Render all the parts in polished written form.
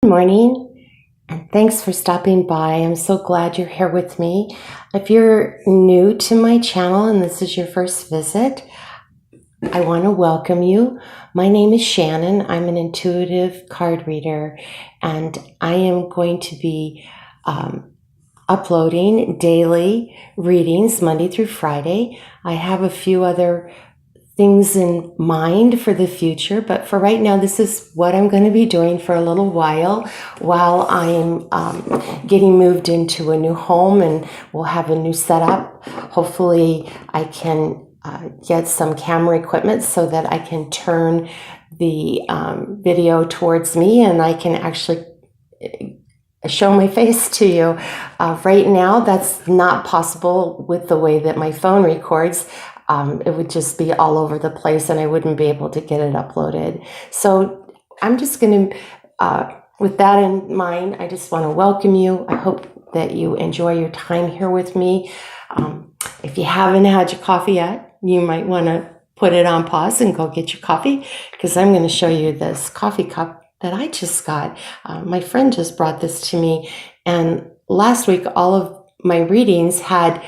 Morning, and thanks for stopping by. I'm so glad you're here with me. If you're new to my channel and this is your first visit, I want to welcome you. My name is Shannon. I'm an intuitive card reader, and I am going to be uploading daily readings Monday through Friday. I have a few other things in mind for the future, but for right now, this is what I'm going to be doing for a little while I'm getting moved into a new home, and we'll have a new setup. Hopefully I can get some camera equipment so that I can turn the video towards me and I can actually show my face to you. Right now, that's not possible with the way that my phone records. It would just be all over the place and I wouldn't be able to get it uploaded. So I'm just going to, with that in mind, I just want to welcome you. I hope that you enjoy your time here with me. If you haven't had your coffee yet, you might want to put it on pause and go get your coffee, because I'm going to show you this coffee cup that I just got. My friend just brought this to me, and last week all of my readings had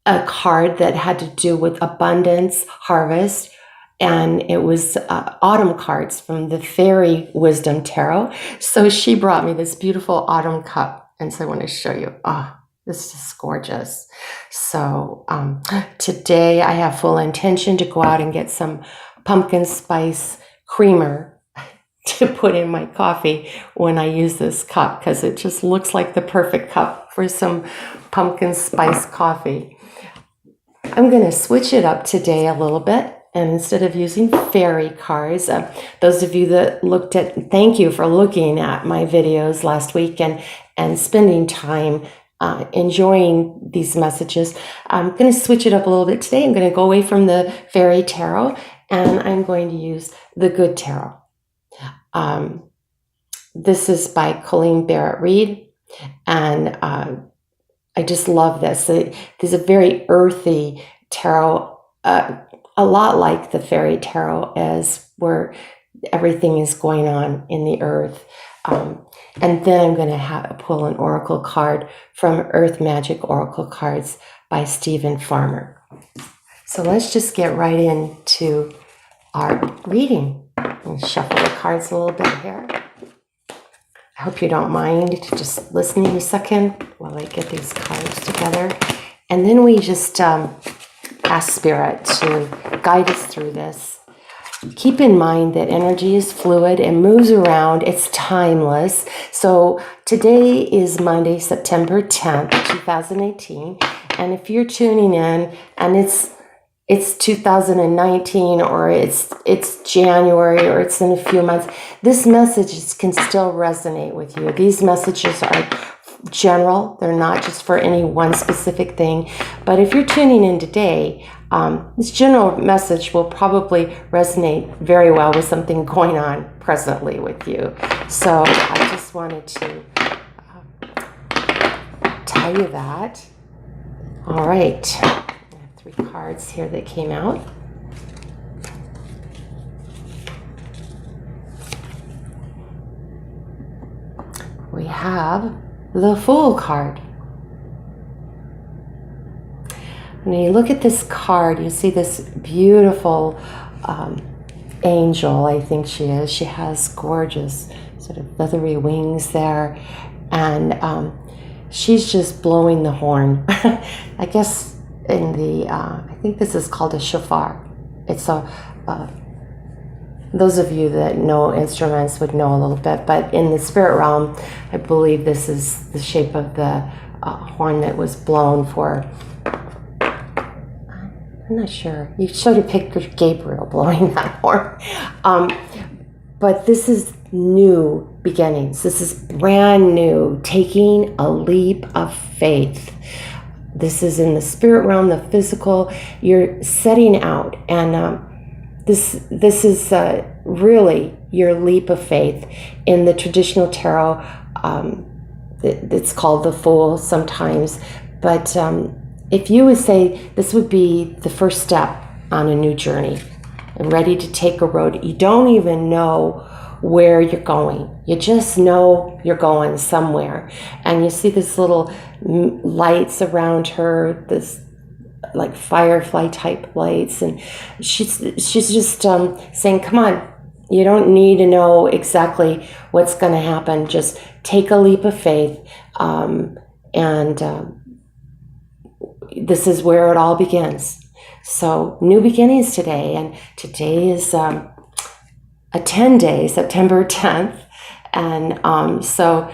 a card that had to do with abundance, harvest, and it was autumn cards from the Fairy Wisdom Tarot. So she brought me this beautiful autumn cup, and so I want to show you. Oh, this is gorgeous. So today I have full intention to go out and get some pumpkin spice creamer to put in my coffee when I use this cup, because it just looks like the perfect cup for some pumpkin spice coffee. I'm going to switch it up today a little bit, and instead of using fairy cards, those of you that thank you for looking at my videos last week and spending time enjoying these messages. I'm going to switch it up a little bit today. I'm going to go away from the fairy tarot, and I'm going to use the good tarot. This is by Colleen Barrett Reed, and I just love this. This is a very earthy tarot, a lot like the fairy tarot, as where everything is going on in the earth. And then I'm going to pull an oracle card from Earth Magic Oracle Cards by Stephen Farmer. So let's just get right into our reading. I'll shuffle the cards a little bit here. I hope you don't mind just listening a second while I get these cards together. And then we just ask Spirit to guide us through this. Keep in mind that energy is fluid and moves around. It's timeless. So today is Monday, September 10th, 2018. And if you're tuning in and it's 2019, or it's January, or it's in a few months, this message can still resonate with you. These messages are general. They're not just for any one specific thing. But if you're tuning in today, this general message will probably resonate very well with something going on presently with you. So I just wanted to tell you that. All right. I have 3 cards here that came out. We have the Fool card. When you look at this card, you see this beautiful angel, I think she is. She has gorgeous sort of feathery wings there, and she's just blowing the horn. I guess in the, I think this is called a shofar. It's those of you that know instruments would know a little bit, but in the spirit realm, I believe this is the shape of the horn that was blown for, I'm not sure. You showed a picture of Gabriel blowing that horn. But this is new beginnings. This is brand new, taking a leap of faith. This is in the spirit realm, the physical. You're setting out, and this is really your leap of faith. In the traditional tarot, it's called the Fool sometimes, but if you would say this would be the first step on a new journey, and ready to take a road you don't even know where you're going. You just know you're going somewhere. And you see this little lights around her, this like firefly type lights. And she's just saying, come on, you don't need to know exactly what's going to happen. Just take a leap of faith. This is where it all begins. So new beginnings today. And today is a 10-day, September 10th. And so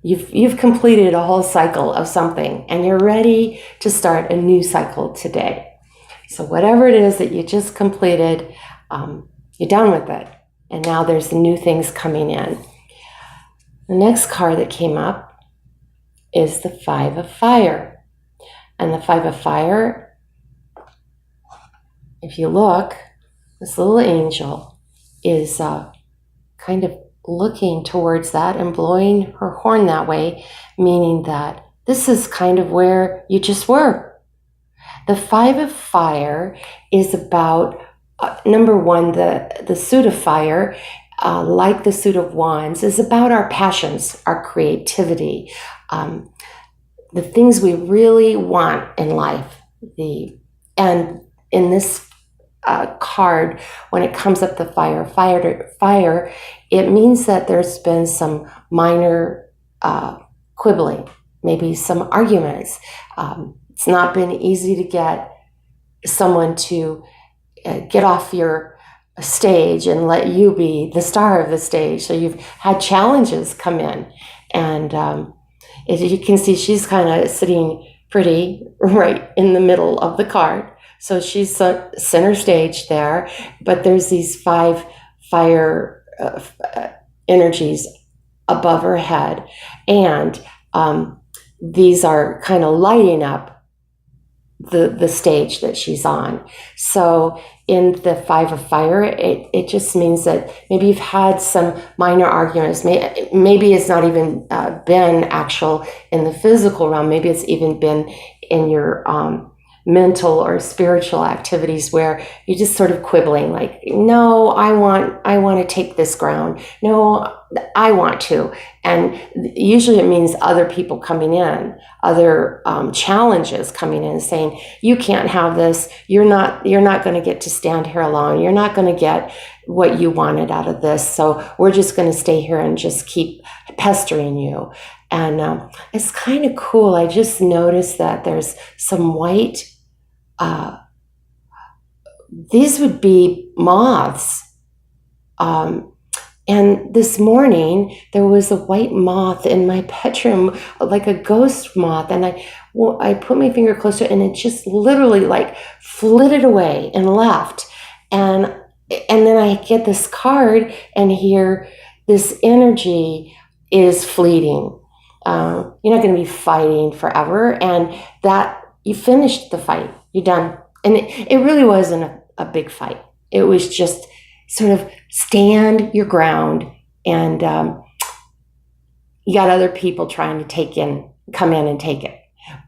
you've completed a whole cycle of something, and you're ready to start a new cycle today. So whatever it is that you just completed, you're done with it. And now there's the new things coming in. The next card that came up is the Five of Fire. And the Five of Fire, if you look, this little angel is kind of looking towards that and blowing her horn that way, meaning that this is kind of where you just were. The Five of Fire is about, number one, the suit of fire, like the suit of wands, is about our passions, our creativity, the things we really want in life. And in this card, when it comes up the fire, it means that there's been some minor quibbling, maybe some arguments. It's not been easy to get someone to get off your stage and let you be the star of the stage. So you've had challenges come in, and as you can see, she's kind of sitting pretty right in the middle of the card. So she's center stage there, but there's these 5 fire energies above her head, and these are kind of lighting up the stage that she's on. So in the Five of Fire, it just means that maybe you've had some minor arguments. Maybe it's not even been actual in the physical realm. Maybe it's even been in your mental or spiritual activities where you're just sort of quibbling, like, no, I want to take this ground. No, I want to. And usually it means other people coming in, other challenges coming in, saying, you can't have this. You're not going to get to stand here alone. You're not going to get what you wanted out of this. So we're just going to stay here and just keep pestering you. And it's kind of cool. I just noticed that there's some white, these would be moths. And this morning, there was a white moth in my bedroom, like a ghost moth. And I put my finger close to it, and it just literally like flitted away and left. And then I get this card, and here, this energy is fleeting. You're not going to be fighting forever, and that you finished the fight. You're done. And it really wasn't a big fight. It was just sort of stand your ground, and you got other people trying to come in and take it.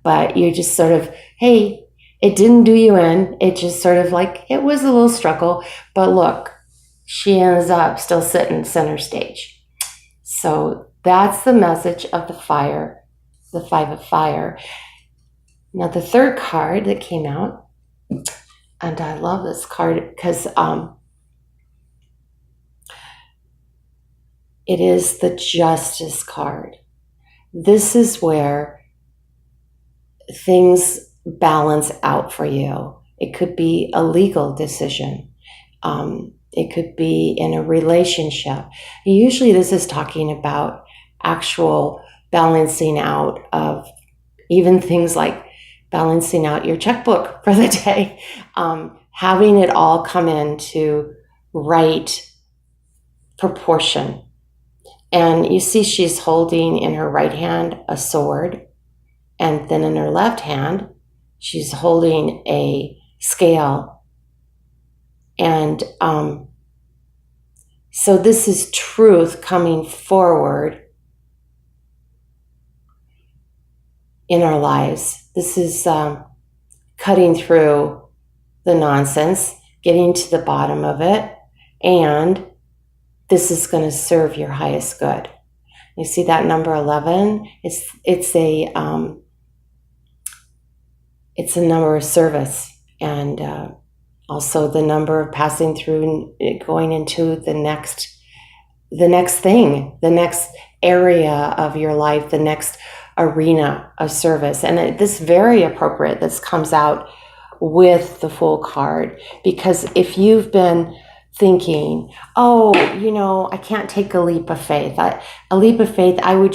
But you're just sort of, hey, it didn't do you in. It just sort of like, it was a little struggle. But look, she ends up still sitting center stage. So that's the message of the fire, the Five of Fire. Now, the third card that came out, and I love this card because it is the Justice card. This is where things balance out for you. It could be a legal decision. It could be in a relationship. Usually this is talking about actual balancing out of even things like balancing out your checkbook for the day, having it all come into right proportion. And you see she's holding in her right hand a sword, and then in her left hand, she's holding a scale. And so this is truth coming forward in our lives. This is cutting through the nonsense, getting to the bottom of it, and this is going to serve your highest good. You see that number 11? It's a number of service, and also the number of passing through and going into the next thing, the next area of your life, the next arena of service. And this very appropriate. This comes out with the Fool card, because if you've been thinking, oh, I can't take a leap of faith. A leap of faith, I would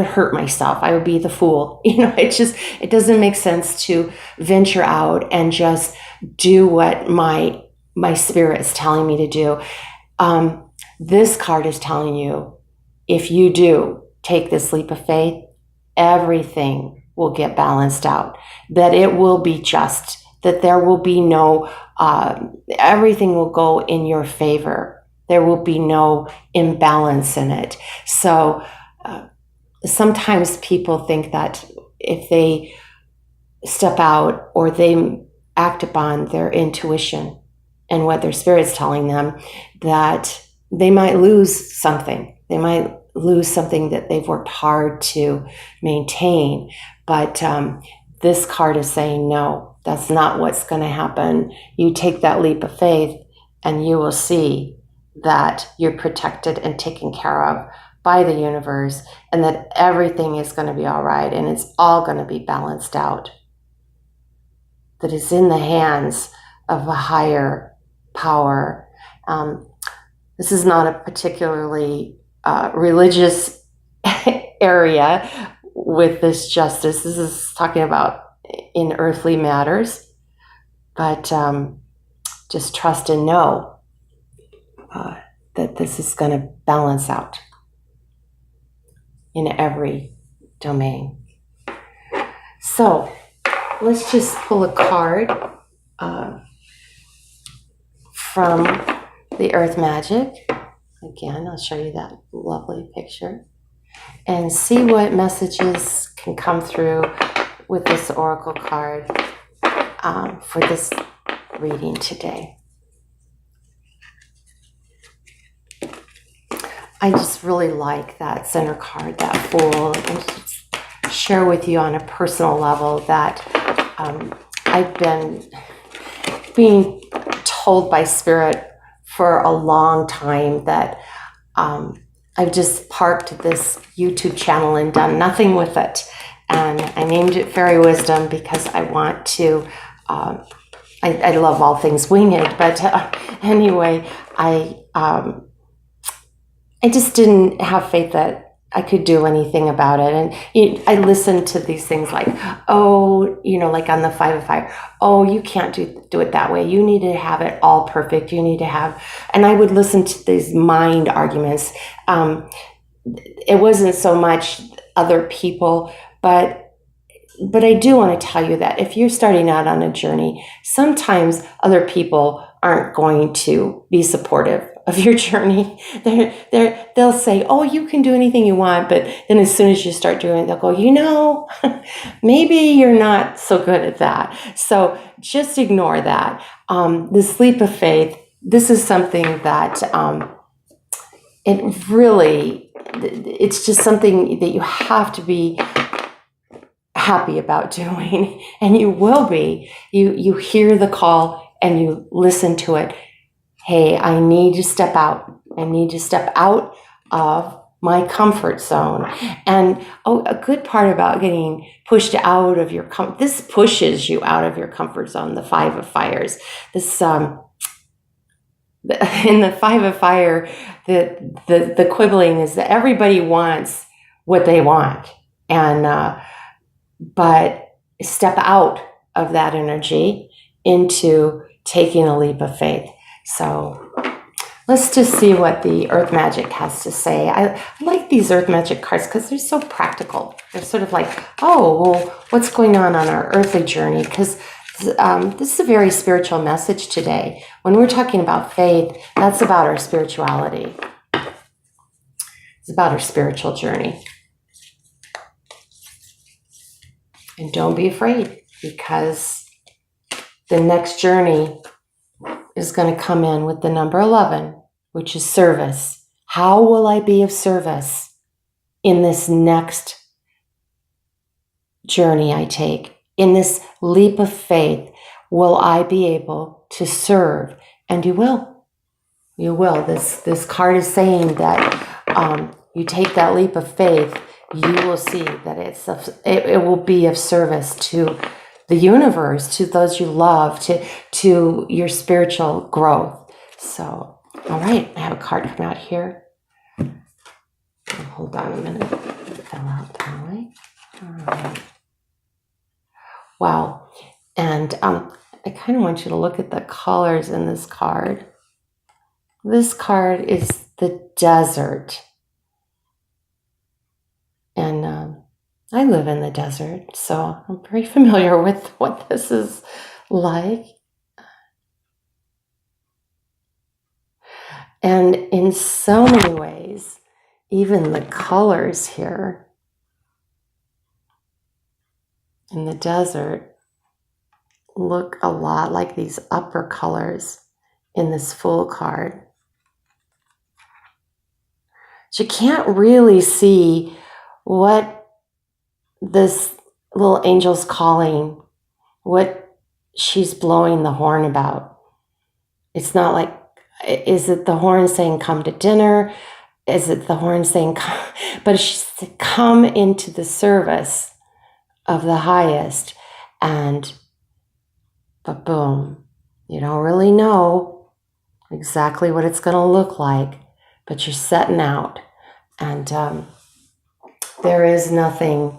hurt myself. I would be the fool. It doesn't make sense to venture out and just do what my spirit is telling me to do. This card is telling you, if you do take this leap of faith, everything will get balanced out, that it will be just, that there will be no, everything will go in your favor. There will be no imbalance in it. So sometimes people think that if they step out or they act upon their intuition and what their spirit's telling them, that they might lose something. They might lose something that they've worked hard to maintain. But this card is saying, no, that's not what's going to happen. You take that leap of faith and you will see that you're protected and taken care of by the universe, and that everything is going to be all right, and it's all going to be balanced out. That is in the hands of a higher power. This is not a particularly religious area with this justice. This is talking about in earthly matters, but just trust and know that this is going to balance out in every domain. So let's just pull a card from the Earth Magic. Again, I'll show you that lovely picture and see what messages can come through with this oracle card for this reading today. I just really like that center card, that Fool, and just share with you on a personal level that I've been being told by Spirit for a long time that I've just parked this YouTube channel and done nothing with it. And I named it Fairy Wisdom because I want to, I love all things winged, but anyway, I just didn't have faith that I could do anything about it. And I listened to these things like, oh, like on the 5 of Fire, oh, you can't do it that way. You need to have it all perfect. You need to have, and I would listen to these mind arguments. It wasn't so much other people, but I do want to tell you that if you're starting out on a journey, sometimes other people aren't going to be supportive of your journey. They'll say, oh, you can do anything you want, but then as soon as you start doing it, they'll go, maybe you're not so good at that. So just ignore that. This leap of faith, this is something that it's just something that you have to be happy about doing, and you will be. You hear the call and you listen to it. Hey, I need to step out. I need to step out of my comfort zone. And a good part about getting pushed out of your this pushes you out of your comfort zone. The 5 of Fires. This in the 5 of Fire, the quibbling is that everybody wants what they want, and but step out of that energy into taking a leap of faith. So let's just see what the Earth Magic has to say. I like these Earth Magic cards because they're so practical. They're sort of like, oh, well, what's going on our earthly journey? Because this is a very spiritual message today. When we're talking about faith, that's about our spirituality. It's about our spiritual journey. And don't be afraid, because the next journey is going to come in with the number 11, which is service. How will I be of service in this next journey I take? In this leap of faith, will I be able to serve? And you will. You will. This card is saying that you take that leap of faith, you will see that it will be of service to the universe, to those you love, to your spiritual growth. So, all right, I have a card come out here. Hold on a minute. It fell out that way. All right. Wow. And I kind of want you to look at the colors in this card. This card is the desert. And I live in the desert, so I'm very familiar with what this is like. And in so many ways, even the colors here in the desert look a lot like these upper colors in this Fool card. So you can't really see what this little angel's calling, what she's blowing the horn about. It's not like, is it the horn saying come to dinner? Is it the horn saying come? But she's come into the service of the highest, and but boom, you don't really know exactly what it's going to look like, but you're setting out, and there is nothing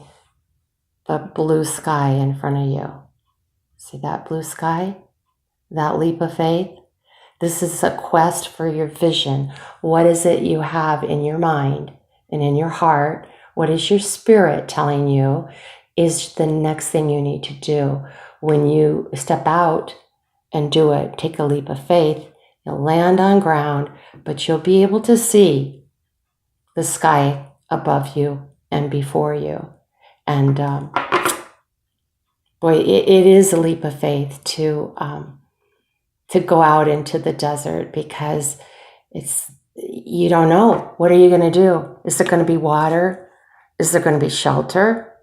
but blue sky in front of you. See that blue sky? That leap of faith? This is a quest for your vision. What is it you have in your mind and in your heart? What is your spirit telling you is the next thing you need to do? When you step out and do it, take a leap of faith, you'll land on ground, but you'll be able to see the sky above you and before you. And boy, it is a leap of faith to go out into the desert, because you don't know. What are you going to do? Is there going to be water? Is there going to be shelter?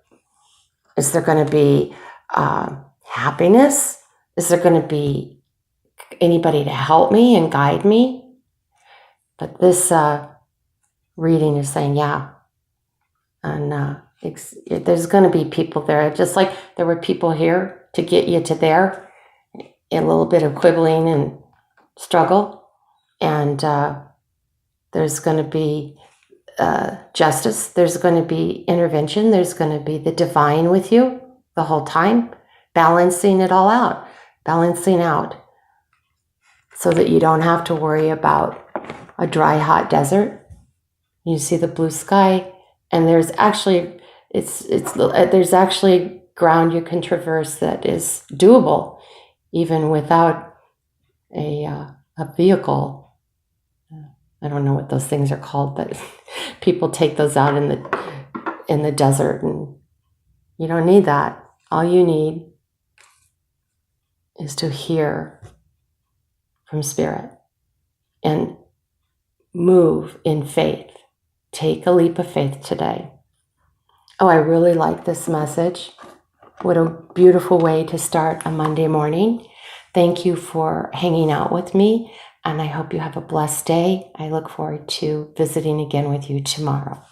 Is there going to be happiness? Is there going to be anybody to help me and guide me? But this reading is saying, yeah. And there's going to be people there, just like there were people here to get you to there. A little bit of quibbling and struggle. And there's going to be justice. There's going to be intervention. There's going to be the divine with you the whole time, balancing it all out, balancing out, so that you don't have to worry about a dry, hot desert. You see the blue sky, and there's actually there's actually ground you can traverse that is doable, even without a vehicle. I don't know what those things are called, but people take those out in the desert, and you don't need that. All you need is to hear from Spirit and move in faith. Take a leap of faith today. Oh, I really like this message. What a beautiful way to start a Monday morning. Thank you for hanging out with me, and I hope you have a blessed day. I look forward to visiting again with you tomorrow.